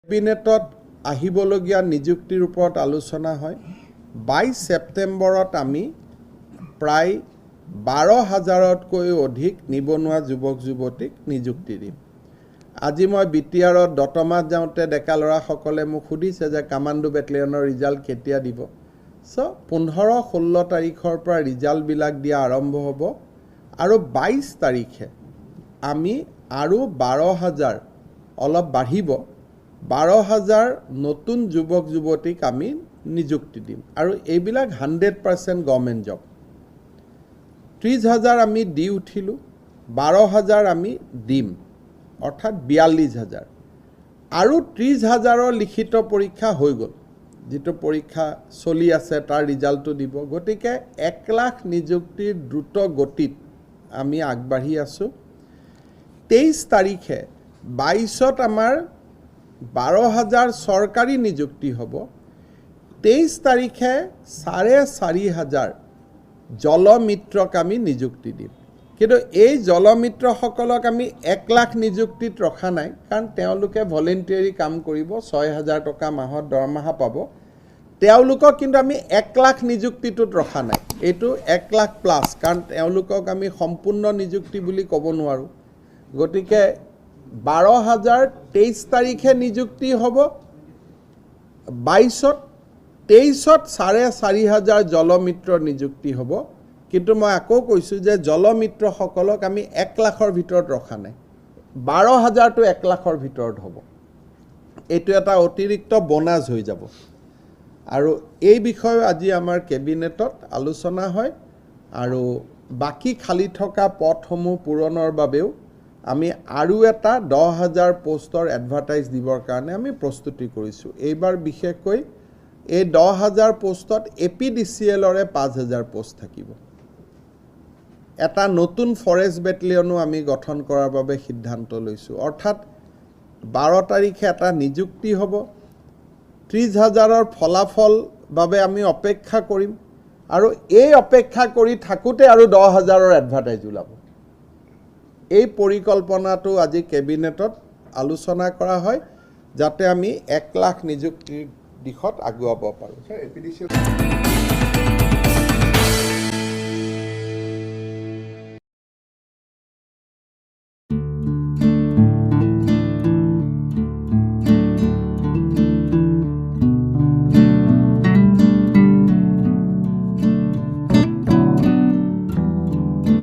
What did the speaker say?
কেবিনেটত আহিবলগীয়া নিযুক্তিৰ ওপৰত আলোচনা হয়। 22 ছেপ্টেম্বৰত আমি প্ৰায় 12,000তকৈ অধিক নিবনুৱা যুৱক যুৱতীক নিযুক্তি দিম। আজি মই বিটিআৰত দতমাত যাওঁতে ডেকা ল'ৰাসকলে মোক সুধিছে যে কামাণ্ডো বেটেলিয়নৰ ৰিজাল্ট কেতিয়া দিব। সো 15-16 তাৰিখৰ পৰা ৰিজাল্টবিলাক দিয়া আৰম্ভ হ'ব আৰু 22 তাৰিখে আমি আৰু 12,000 অলপ বাঢ়িব 12,000 নতুন যুৱক যুৱতীক আমি নিযুক্তি দিম আৰু এইবিলাক 100% গভৰ্ণমেণ্ট জব। 30,000 আমি দি উঠিলোঁ, 12,000 আমি দিম, অৰ্থাৎ 42,000 আৰু 30,000ৰ লিখিত পৰীক্ষা হৈ গ'ল। যিটো পৰীক্ষা চলি আছে তাৰ ৰিজাল্টটো দিব। গতিকে 1 লাখ নিযুক্তিৰ দ্ৰুত গতিত আমি আগবাঢ়ি আছোঁ। 23 তাৰিখে 22ত আমাৰ 12,000 চৰকাৰী নিযুক্তি হ'ব। 23 তাৰিখে 4,500 জলমিত্ৰক আমি নিযুক্তি দিম। কিন্তু এই জলমিত্ৰসকলক আমি 1 লাখ নিযুক্তিত ৰখা নাই, কাৰণ তেওঁলোকে ভলেণ্টিয়াৰী কাম কৰিব, 6,000 টকা মাহত দৰমহা পাব। তেওঁলোকক কিন্তু আমি 1 লাখ নিযুক্তিটোত ৰখা নাই, এইটো 1 লাখ প্লাছ, কাৰণ তেওঁলোকক আমি সম্পূৰ্ণ নিযুক্তি বুলি ক'ব নোৱাৰোঁ। গতিকে 12,000 23 তাৰিখে নিযুক্তি হ'ব 22ত, 23ত 4,500 জলমিত্ৰৰ নিযুক্তি হ'ব। কিন্তু মই আকৌ কৈছোঁ যে জলমিত্ৰসকলক আমি 1 লাখৰ ভিতৰত ৰখা নাই, 12,000টো 1 লাখৰ ভিতৰত হ'ব। এইটো এটা অতিৰিক্ত বোনাছ হৈ যাব আৰু এই বিষয়ে আজি আমাৰ কেবিনেটত আলোচনা হয় আৰু বাকী খালী থকা পদসমূহ পূৰণৰ বাবেও আমি আৰু এটা 10,000 পোষ্টৰ এডভাৰটাইজ দিবৰ কাৰণে আমি প্ৰস্তুতি কৰিছোঁ। এইবাৰ বিশেষকৈ এই 10,000 পোষ্টত APDCLৰে 5,000 পোষ্ট থাকিব। এটা নতুন ফৰেষ্ট বেটেলিয়নো আমি গঠন কৰাৰ বাবে সিদ্ধান্ত লৈছোঁ। অৰ্থাৎ 12 তাৰিখে এটা নিযুক্তি হ'ব, 30,000ৰ ফলাফল বাবে আমি অপেক্ষা কৰিম আৰু এই অপেক্ষা কৰি থাকোঁতে আৰু 10,000ৰ এডভাৰটাইজ ওলাব। এই পৰিকল্পনাটো আজি কেবিনেটত আলোচনা কৰা হয় যাতে আমি 1 লাখ নিযুক্তিৰ দিশত আগুৱাব পাৰোঁ।